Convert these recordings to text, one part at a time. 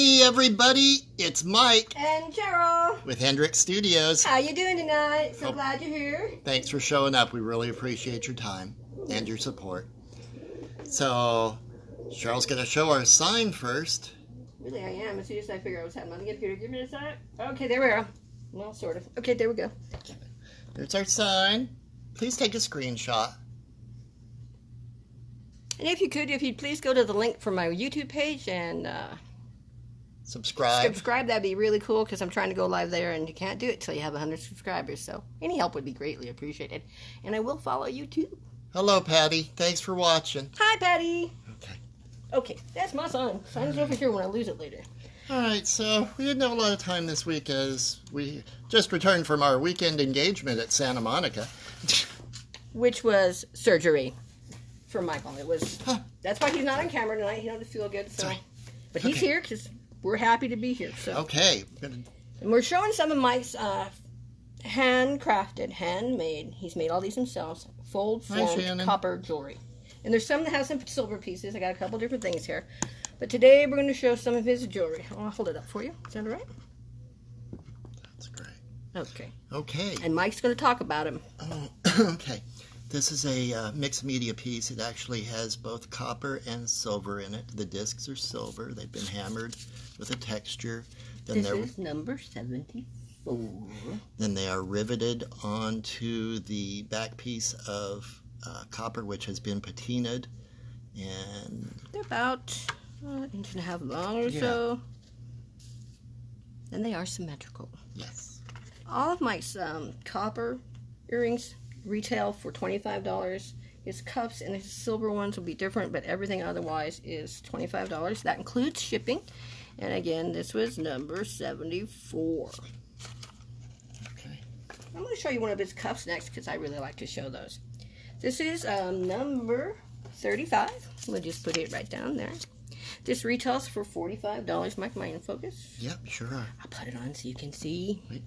Hey everybody, it's Mike and Cheryl with Hendrix Studios. How you doing tonight? So glad you're here. Thanks for showing up. We really appreciate your time and your support. So, Cheryl's going to show our sign first. Really, I am. As soon as I figure out what's happening, get here. Give me a sec. Okay, there we go. Well, sort of. Okay, there we go. There's our sign. Please take a screenshot. And if you'd please go to the link for my YouTube page and subscribe. That'd be really cool because I'm trying to go live there and you can't do it till you have 100 subscribers. So any help would be greatly appreciated. And I will follow you too. Hello, Patty. Thanks for watching. Hi, Patty. Okay, that's my sign. Sign's over here when I lose it later. All right, so we didn't have a lot of time this week as we just returned from our weekend engagement at Santa Monica. Which was surgery for Michael. It was. That's why he's not on camera tonight. He doesn't feel good. So, but he's here because we're happy to be here. So okay, and we're showing some of Mike's handcrafted, handmade. He's made all these himself. Fold-formed copper jewelry. And there's some that have some silver pieces. I got a couple different things here. But today we're going to show some of his jewelry. I'll hold it up for you. Is that all right? That's great. Okay. Okay. And Mike's going to talk about him. Oh, okay. This is a mixed media piece. It actually has both copper and silver in it. The discs are silver. They've been hammered with a texture. Then this is number 74. Then they are riveted onto the back piece of copper, which has been patinaed. And they're about an inch and a half long or so. And they are symmetrical. Yes. All of Mike's copper earrings retail for $25. His cups and his silver ones will be different, but everything otherwise is $25. That includes shipping. And again, this was number 74. Okay. I'm going to show you one of his cups next because I really like to show those. This is number 35. We'll just put it right down there. This retails for $45. Mike, am I in focus? Yep, sure are. I'll put it on so you can see. Wait.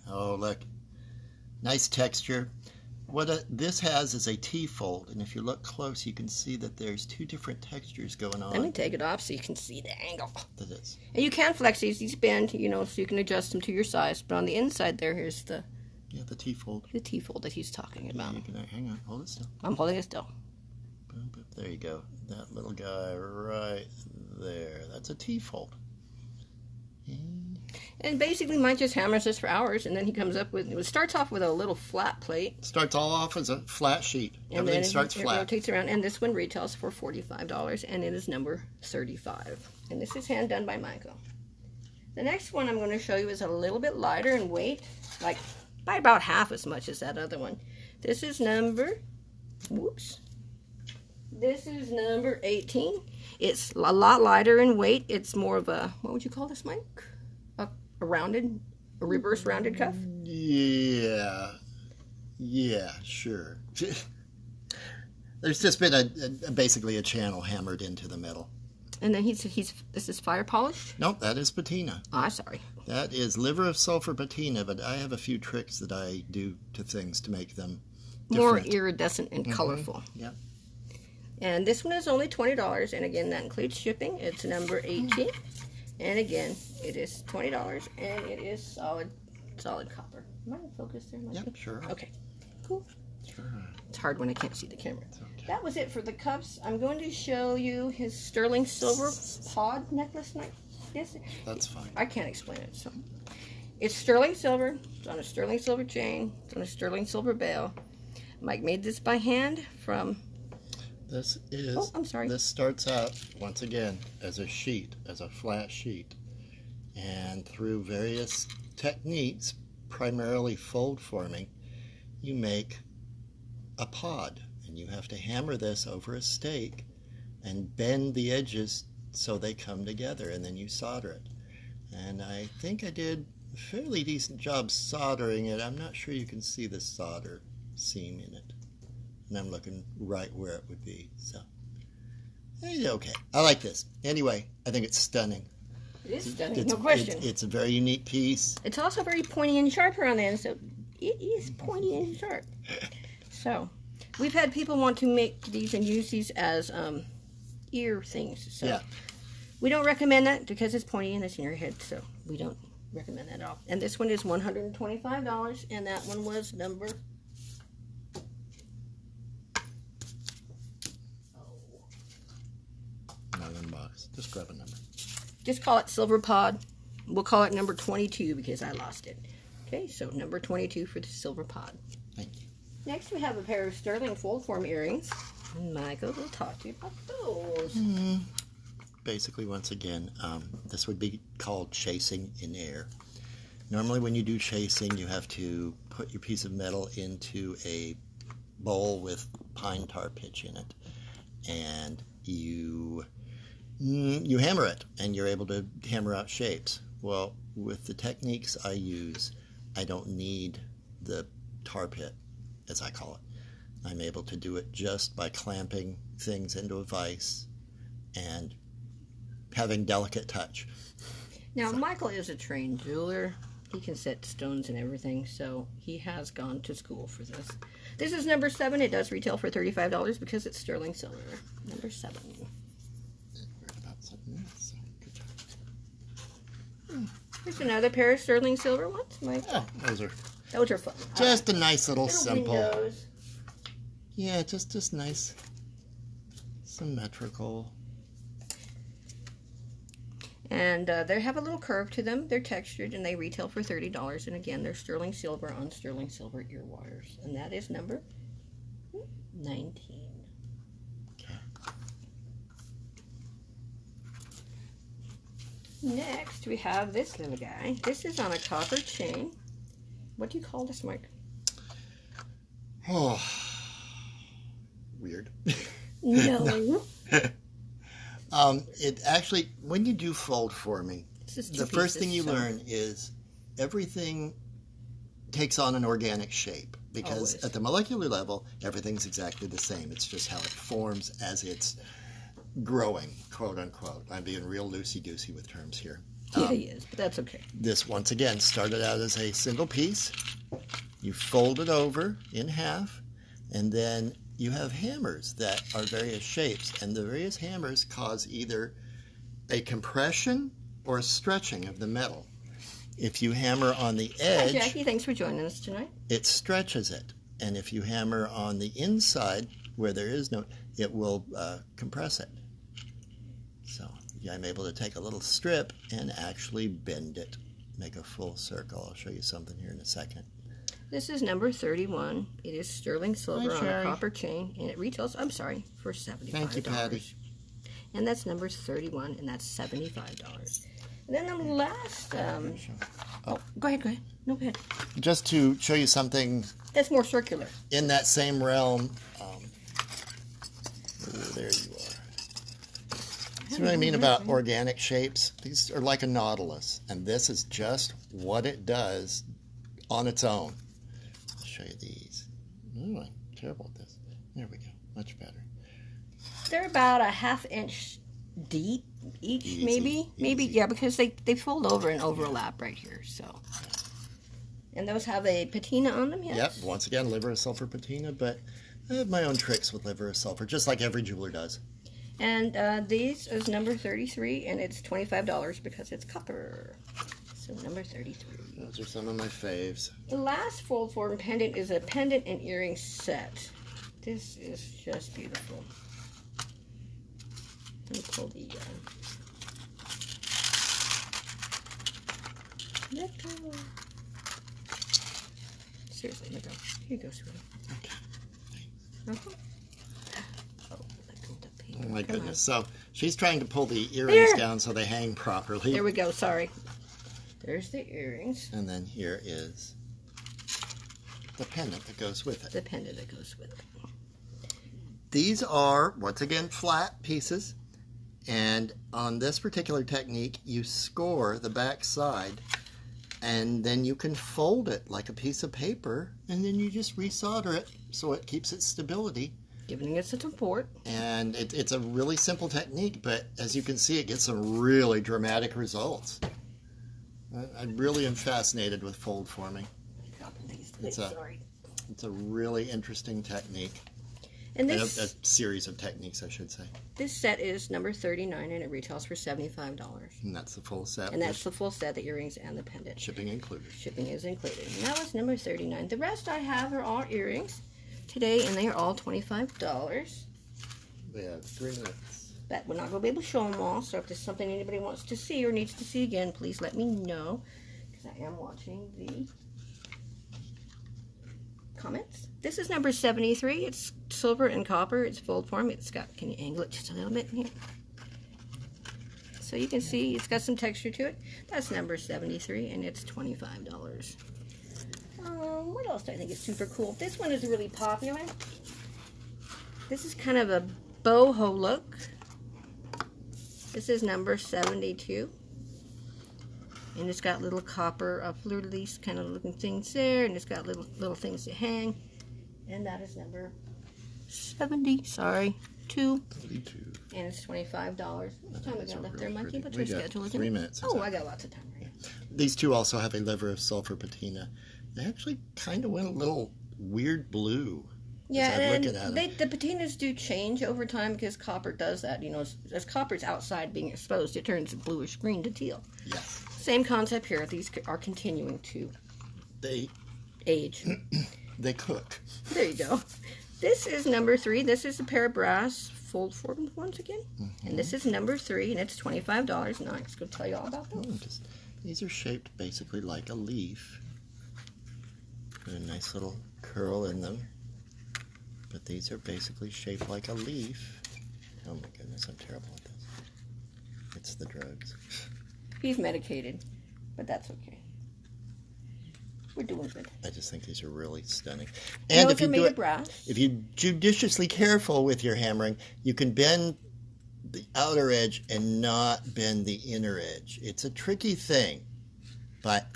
Oh, look. Nice texture. What this has is a T-fold, and if you look close, you can see that there's two different textures going on. Let me take it off so you can see the angle. That is. And you can flex these bend, so you can adjust them to your size. But on the inside there, here's the T-fold. The T-fold that he's talking about. You can, hang on, hold it still. I'm holding it still. Boom, boom. There you go. That little guy right there. That's a T-fold. And basically, Mike just hammers this for hours, and then he comes up with. It starts off with a little flat plate. Starts all off as a flat sheet. And everything then starts flat. It rotates around, and this one retails for $45, and it is number 35. And this is hand done by Michael. The next one I'm going to show you is a little bit lighter in weight, like by about half as much as that other one. This is number. This is number 18. It's a lot lighter in weight. It's more of a, what would you call this, Mike? A reverse rounded cuff? Yeah, sure. There's just been basically a channel hammered into the middle. And then this is fire polished? Nope, that is patina. Ah, sorry. That is liver of sulfur patina, but I have a few tricks that I do to things to make them different. More iridescent and colorful. Yep. And this one is only $20, and again, that includes shipping. It's number 18. And again, it is $20, and it is solid copper. Am I in focus there, Mikey? Yep, sure. Okay, cool. Sure. It's hard when I can't see the camera. Okay. That was it for the cups. I'm going to show you his sterling silver pod necklace. That's fine. I can't explain it. So, it's sterling silver. It's on a sterling silver chain. It's on a sterling silver bail. Mike made this by hand from... This is. Oh, I'm sorry. This starts out once again as a sheet, as a flat sheet, and through various techniques, primarily fold forming, you make a pod, and you have to hammer this over a stake and bend the edges so they come together, and then you solder it. And I think I did a fairly decent job soldering it. I'm not sure you can see the solder seam in it. And I'm looking right where it would be. So, okay. I like this. Anyway, I think it's stunning. It is stunning, no question. It's a very unique piece. It's also very pointy and sharp around the end, so it is pointy and sharp. So, we've had people want to make these and use these as ear things. So yeah. We don't recommend that because it's pointy and it's in your head, so we don't recommend that at all. And this one is $125, and that one was number... Not in the box. Just grab a number. Just call it Silver Pod. We'll call it number 22 because I lost it. Okay, so number 22 for the Silver Pod. Thank you. Next, we have a pair of sterling fold form earrings. Michael will talk to you about those. Basically, once again, this would be called chasing in air. Normally, when you do chasing, you have to put your piece of metal into a bowl with pine tar pitch in it, and you hammer it, and you're able to hammer out shapes. Well, with the techniques I use, I don't need the tar pit, as I call it. I'm able to do it just by clamping things into a vise and having delicate touch. Now, Michael is a trained jeweler. He can set stones and everything, so he has gone to school for this. This is number 7. It does retail for $35 because it's sterling silver. Number 7. Worried about something else. Good job. Here's another pair of sterling silver ones, Mike. Oh, those are fun. just a nice little Little simple. windows. Yeah, just nice, symmetrical. And they have a little curve to them. They're textured and they retail for $30. And again, they're sterling silver on sterling silver ear wires. And that is number 19. Okay. Next, we have this little guy. This is on a copper chain. What do you call this, Mike? Oh, weird. No. It actually, when you do fold forming, the first thing you learn is everything takes on an organic shape, because at the molecular level, everything's exactly the same. It's just how it forms as it's growing, quote unquote. I'm being real loosey-goosey with terms here. Yeah, he is, but that's okay. This, once again, started out as a single piece. You fold it over in half, and then you have hammers that are various shapes, and the various hammers cause either a compression or a stretching of the metal. If you hammer on the edge... Hi, Jackie. Thanks for joining us tonight. It stretches it. And if you hammer on the inside, where there is no... it will compress it. So I'm able to take a little strip and actually bend it, make a full circle. I'll show you something here in a second. This is number 31. It is sterling silver Hi, on a Sherry. copper chain, and it retails, I'm sorry, for $75. Thank you, Patty. And that's number 31, and that's $75. And then the last, oh, go ahead. No, go ahead. Just to show you something That's more circular. in that same realm. There you are. See what I mean about organic shapes? These are like a nautilus, and this is just what it does on its own. I'll show you these. Oh, I'm terrible at this. There we go. Much better. They're about a ½ inch deep each, Easy. maybe, yeah, because they fold over and overlap right here, so. And those have a patina on them, yes? Yep, once again, liver of sulfur patina, but I have my own tricks with liver of sulfur, just like every jeweler does. And these is number 33, and it's $25 because it's copper. So number 33. Those are some of my faves. The last fold form pendant is a pendant and earring set. This is just beautiful. Let me pull the let go. Seriously, let go. Here you go, sweetie. Okay. Oh, let go of the paper. Oh my Come goodness. on. So she's trying to pull the earrings There. down so they hang properly. There we go, sorry. There's the earrings. And then here is the pendant that goes with it. The pendant that goes with it. These are, once again, flat pieces. And on this particular technique, you score the back side, and then you can fold it like a piece of paper, and then you just resolder it so it keeps its stability. Giving it some support. And it's a really simple technique, but as you can see, it gets some really dramatic results. I really am fascinated with fold forming. It's a really interesting technique. And a this series of techniques, I should say. this set is number 39, and it retails for $75. And that's the full set. And that's the full set, the earrings and the pendant. Shipping included. Shipping is included. And that was number 39. The rest I have are all earrings today, and they are all $25. We have 3 minutes. But we're not going to be able to show them all, so if there's something anybody wants to see or needs to see again, please let me know, because I am watching the comments. This is number 73. It's silver and copper. It's fold form. It's got, can you angle it just a little bit here? So you can see it's got some texture to it. That's number 73, and it's $25. What else do I think is super cool? This one is really popular. This is kind of a boho look. This is number 72. And it's got little copper fleur-de-lis kind of looking things there, and it's got little things to hang. And that is number 72. And it's $25. What time we got left there, Mikey? What's your schedule? 3 minutes. Oh, I got lots of time. Right? These two also have a liver of sulfur patina. They actually kind of went a little weird blue. Yeah, and the patinas do change over time because copper does that. You know, as copper's outside being exposed, it turns bluish green to teal. Yes. Same concept here. These are continuing to age. They cook. There you go. This is number 3. This is a pair of brass fold formed ones again. And this is number 3, and it's $25. And I'm just going to tell you all about those. These are shaped basically like a leaf. Got a nice little curl in them. But these are basically shaped like a leaf. Oh my goodness, I'm terrible at this. It's the drugs. He's medicated, but that's okay. We're doing good. I just think these are really stunning. And if you're judiciously careful with your hammering, you can bend the outer edge and not bend the inner edge. It's a tricky thing, but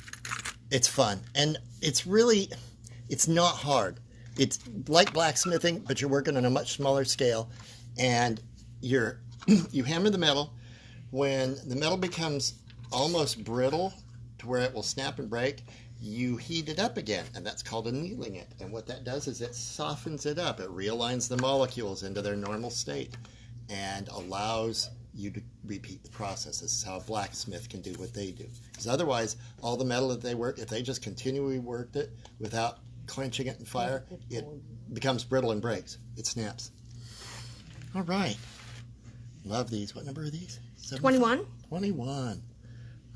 it's fun. And it's not hard. It's like blacksmithing, but you're working on a much smaller scale, and you hammer the metal. When the metal becomes almost brittle to where it will snap and break, you heat it up again, and that's called annealing it. And what that does is it softens it up. It realigns the molecules into their normal state and allows you to repeat the process. This is how a blacksmith can do what they do. Because otherwise, all the metal that they work, if they just continually worked it without clenching it in fire, it becomes brittle and breaks. It snaps. All right. Love these. What number are these? 21. 21.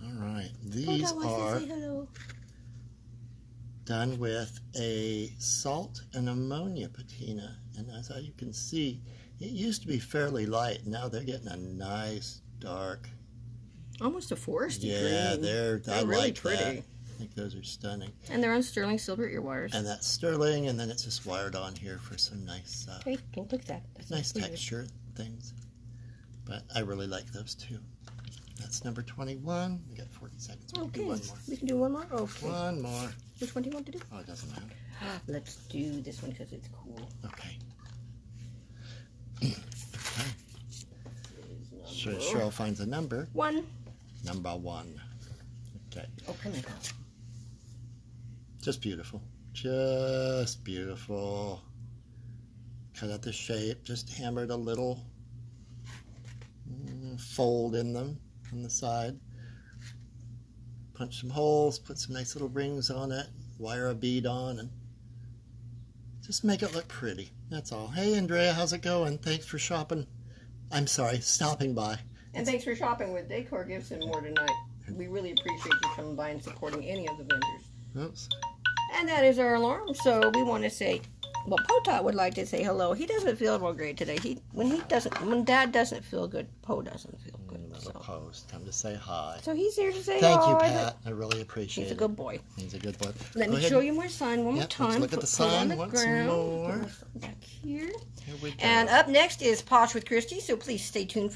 All right. These are done with a salt and ammonia patina. And as you can see, it used to be fairly light. Now they're getting a nice dark. Almost a foresty green. Yeah, they're really like pretty. that. I think those are stunning. And they're on sterling silver ear wires. And that's sterling, and then it's just wired on here for some nice, hey, don't look at that. That's nice texture things. But I really like those too. That's number 21. We got 40 seconds. We can do one more. We can do one more? Okay. One more. Which one do you want to do? Oh, it doesn't matter. Let's do this one because it's cool. Okay. Okay. Sure, Cheryl finds a number. 1. Number 1. Okay. Oh, come on. Just beautiful. Just beautiful. Cut out the shape. Just hammered a little fold in them on the side. Punch some holes. Put some nice little rings on it. Wire a bead on and just make it look pretty. That's all. Hey, Andrea, how's it going? Thanks for shopping. I'm sorry, stopping by. And thanks for shopping with Decor Gifts and More tonight. We really appreciate you coming by and supporting any of the vendors. Oops. And that is our alarm. So we want to say, well, Potot would like to say hello. He doesn't feel real great today. When Dad doesn't feel good, Po doesn't feel good. So. Post. Time to say hi. So he's here to say Thank hi. you, Pat. I really appreciate it. He's a good boy. He's a good boy. Let me show you my sign one more time. Let's look at the sign once more. Back here. Here we go. And up next is Posh with Christy. So please stay tuned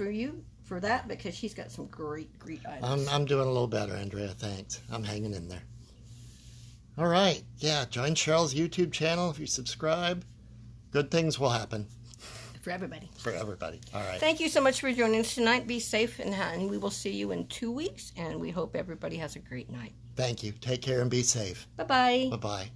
for that because she's got some great items. I'm doing a little better, Andrea. Thanks. I'm hanging in there. All right. Yeah, join Cheryl's YouTube channel if you subscribe. Good things will happen. For everybody. For everybody. All right. Thank you so much for joining us tonight. Be safe, and we will see you in 2 weeks, and we hope everybody has a great night. Thank you. Take care and be safe. Bye-bye. Bye-bye.